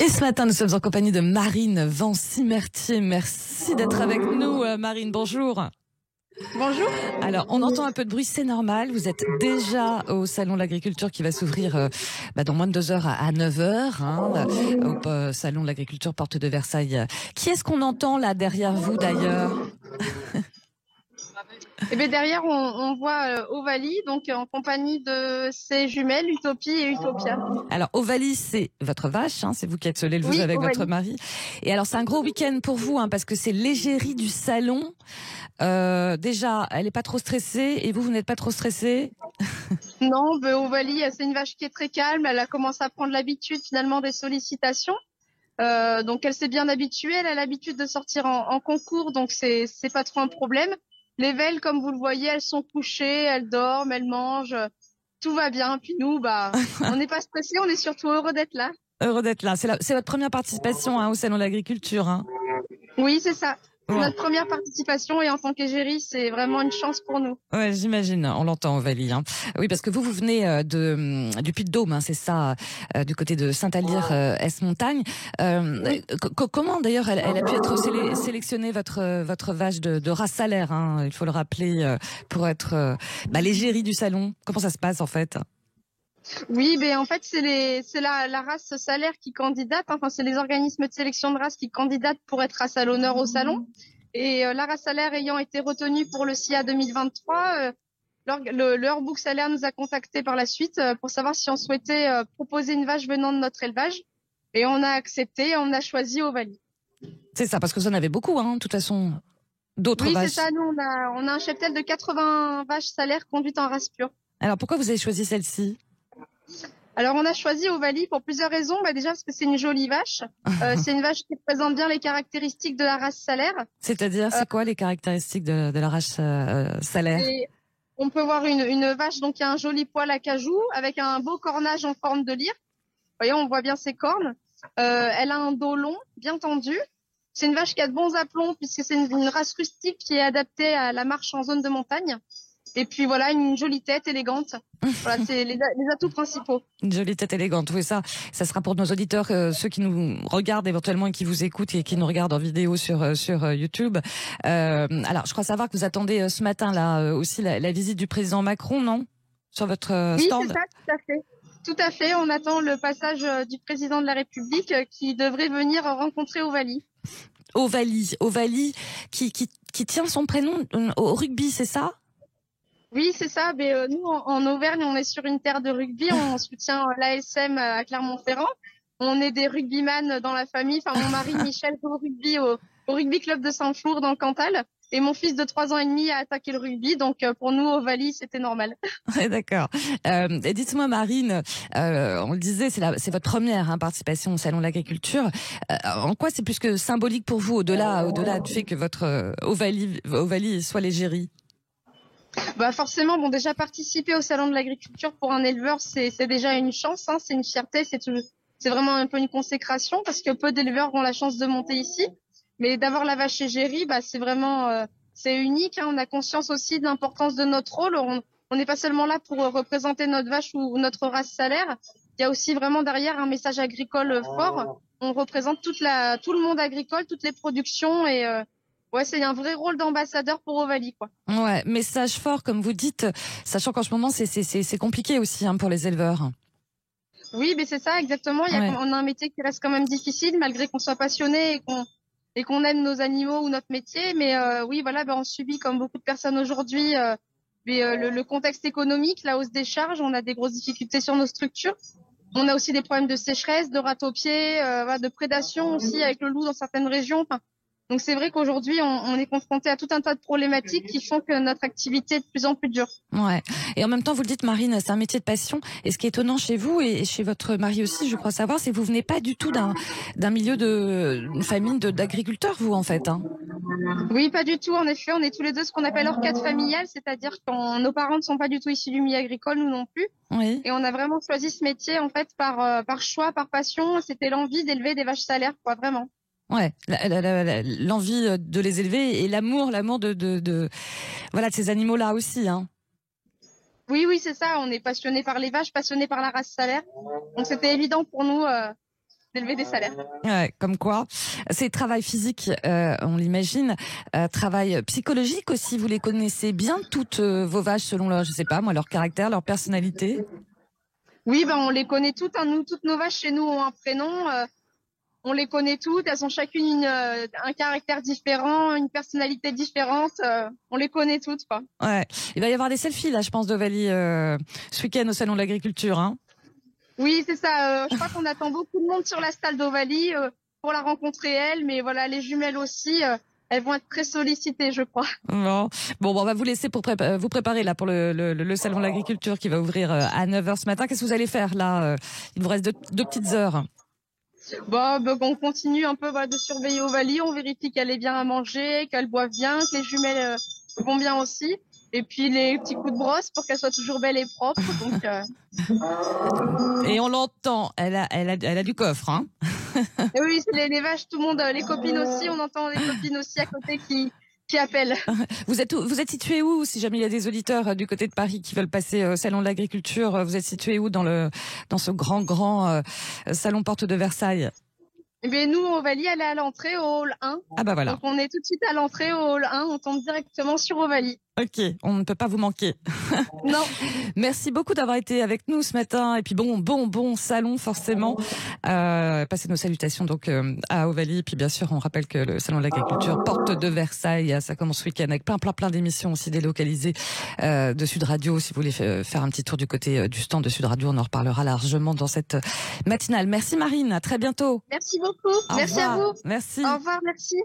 Et ce matin, nous sommes en compagnie de Marine Vancy-Mertier. Merci d'être avec nous, Marine. Bonjour. Bonjour. Alors, on entend un peu de bruit, c'est normal. Vous êtes déjà au Salon de l'Agriculture qui va s'ouvrir dans moins de 2 heures à 9 heures, au Salon de l'Agriculture Porte de Versailles. Qui est-ce qu'on entend là derrière vous d'ailleurs? Et bien derrière, on voit Ovalie, donc en compagnie de ses jumelles, Utopie et Utopia. Alors, Ovalie, c'est votre vache, c'est vous qui êtes l'éleveuse Oui, avec Ovalie. votre mari. Et alors, c'est un gros week-end pour vous, parce que c'est l'égérie du salon. Déjà, elle est pas trop stressée, et vous n'êtes pas trop stressée? Non, Ovalie, c'est une vache qui est très calme. Elle a commencé à prendre l'habitude finalement des sollicitations. Donc elle s'est bien habituée. Elle a l'habitude de sortir en concours, donc c'est pas trop un problème. Les velles, comme vous le voyez, elles sont couchées, elles dorment, elles mangent. Tout va bien. Puis nous, on n'est pas stressés, on est surtout heureux d'être là. Heureux d'être là. C'est votre première participation au Salon de l'Agriculture. Oui, c'est ça. C'est Bon. notre première participation et en tant qu'égérie, c'est vraiment une chance pour nous. Ouais, j'imagine. On l'entend, Ovalie. Oui, parce que vous venez du Puy-de-Dôme, c'est ça, du côté de Saint-Alire-Est-Montagne. Comment d'ailleurs elle a pu être sélectionnée votre vache de race salaire, il faut le rappeler, pour être l'égérie du salon. Comment ça se passe en fait? Oui, en fait, c'est la race salaire qui candidate. Enfin, c'est les organismes de sélection de race qui candidatent pour être race à l'honneur au salon. Et la race salaire ayant été retenue pour le SIA 2023, le Heurbook Salaire nous a contactés par la suite pour savoir si on souhaitait proposer une vache venant de notre élevage. Et on a accepté, on a choisi Ovalie. C'est ça, parce que vous en avez beaucoup, de toute façon. D'autres vaches. Oui, c'est ça. Nous, on a un cheptel de 80 vaches salaires conduites en race pure. Alors, pourquoi vous avez choisi celle-ci? Alors, on a choisi Ovalie pour plusieurs raisons. Déjà, parce que c'est une jolie vache. C'est une vache qui présente bien les caractéristiques de la race salaire. C'est-à-dire, c'est quoi les caractéristiques de la race salaire? On peut voir une vache donc qui a un joli poil à cajou avec un beau cornage en forme de lyre. Vous voyez, on voit bien ses cornes. Elle a un dos long, bien tendu. C'est une vache qui a de bons aplombs puisque c'est une race rustique qui est adaptée à la marche en zone de montagne. Et puis voilà, une jolie tête élégante. Voilà, c'est les atouts principaux. Une jolie tête élégante, oui, ça sera pour nos auditeurs, ceux qui nous regardent éventuellement et qui vous écoutent et qui nous regardent en vidéo sur YouTube. Alors, je crois savoir que vous attendez ce matin là aussi la visite du président Macron, non? Sur votre stand. Oui, c'est ça, tout à fait. Tout à fait. On attend le passage du président de la République qui devrait venir rencontrer Ovalie. Ovalie qui tient son prénom au rugby, c'est ça? Oui, c'est ça. Nous, en Auvergne, on est sur une terre de rugby. On soutient l'ASM à Clermont-Ferrand. On est des rugbyman dans la famille. Enfin, mon mari Michel joue au rugby au rugby club de Saint-Flour dans le Cantal. Et mon fils de 3 ans et demi a attaqué le rugby. Donc, pour nous, Ovalie, c'était normal. Ouais, d'accord. Et dites-moi, Marine, on le disait, c'est votre première participation au Salon de l'Agriculture. En quoi c'est plus que symbolique pour vous, au-delà du fait que votre Ovalie soit l'égérie? Forcément, déjà participer au Salon de l'Agriculture pour un éleveur, c'est déjà une chance, c'est une fierté, c'est vraiment un peu une consécration parce que peu d'éleveurs ont la chance de monter ici. Mais d'avoir la vache égérie, c'est vraiment c'est unique. On a conscience aussi de l'importance de notre rôle. On n'est pas seulement là pour représenter notre vache ou notre race salaire. Il y a aussi vraiment derrière un message agricole fort. On représente tout le monde agricole, toutes les productions et ouais, c'est un vrai rôle d'ambassadeur pour Ovalie, quoi. Ouais, message fort, comme vous dites, sachant qu'en ce moment, c'est compliqué aussi pour les éleveurs. Oui, c'est ça, exactement. On a un métier qui reste quand même difficile, malgré qu'on soit passionné et qu'on aime nos animaux ou notre métier. Mais oui, voilà, on subit, comme beaucoup de personnes aujourd'hui, le contexte économique, la hausse des charges. On a des grosses difficultés sur nos structures. On a aussi des problèmes de sécheresse, de rats aux pieds, de prédation aussi avec le loup dans certaines régions. Donc c'est vrai qu'aujourd'hui, on est confronté à tout un tas de problématiques qui font que notre activité est de plus en plus dure. Ouais. Et en même temps, vous le dites, Marine, c'est un métier de passion. Et ce qui est étonnant chez vous et chez votre mari aussi, je crois savoir, c'est que vous venez pas du tout d'un milieu d'une famille d'agriculteurs, vous, en fait. Oui, pas du tout. En effet, on est tous les deux ce qu'on appelle hors cadre familial, c'est-à-dire que nos parents ne sont pas du tout issus du milieu agricole, nous non plus. Oui. Et on a vraiment choisi ce métier en fait par choix, par passion. C'était l'envie d'élever des vaches salaires, quoi, vraiment. Ouais, l'envie de les élever et l'amour de ces animaux-là aussi, Oui, c'est ça. On est passionné par les vaches, passionné par la race salaire. Donc c'était évident pour nous d'élever des salaires. Ouais, comme quoi, c'est travail physique, on l'imagine, travail psychologique aussi. Vous les connaissez bien toutes vos vaches selon leur, je sais pas moi, leur caractère, leur personnalité. Oui, on les connaît toutes. Hein. Nous, toutes nos vaches chez nous ont un prénom. On les connaît toutes. Elles ont chacune un caractère différent, une personnalité différente. On les connaît toutes, quoi. Ouais, il va y avoir des selfies là, je pense, d'Ovalie ce week-end au salon de l'agriculture. Hein. Oui, c'est ça. Je crois qu'on attend beaucoup de monde sur la stalle d'Ovalie pour la rencontrer elle. Mais voilà, les jumelles aussi. Elles vont être très sollicitées, je crois. Bon, on va vous laisser pour vous préparer là pour le salon de l'agriculture qui va ouvrir à 9h ce matin. Qu'est-ce que vous allez faire là Il vous reste deux petites heures. On continue un peu de surveiller Ovalie. On vérifie qu'elle ait bien à manger, qu'elle boive bien, que les jumelles vont bien aussi. Et puis les petits coups de brosse pour qu'elle soit toujours belle et propre. Donc, Et on l'entend, elle a du coffre, hein. Et oui, c'est les vaches, tout le monde, les copines aussi, on entend les copines aussi à côté qui appellent. Vous êtes situé où, si jamais il y a des auditeurs du côté de Paris qui veulent passer au salon de l'agriculture, vous êtes situé où dans ce grand salon porte de Versailles? Eh bien, nous, Ovalie, elle est à l'entrée au hall 1. Ah bah voilà. Donc, on est tout de suite à l'entrée au hall 1. On tombe directement sur Ovalie. Ok, on ne peut pas vous manquer. Non. Merci beaucoup d'avoir été avec nous ce matin. Et puis bon salon forcément. Passez nos salutations donc à Ovalie. Et puis bien sûr, on rappelle que le salon de l'agriculture porte de Versailles, ça commence ce week-end avec plein d'émissions aussi délocalisées de Sud Radio. Si vous voulez faire un petit tour du côté du stand de Sud Radio, on en reparlera largement dans cette matinale. Merci Marine, à très bientôt. Merci beaucoup. Merci à vous. Merci. Au revoir, merci.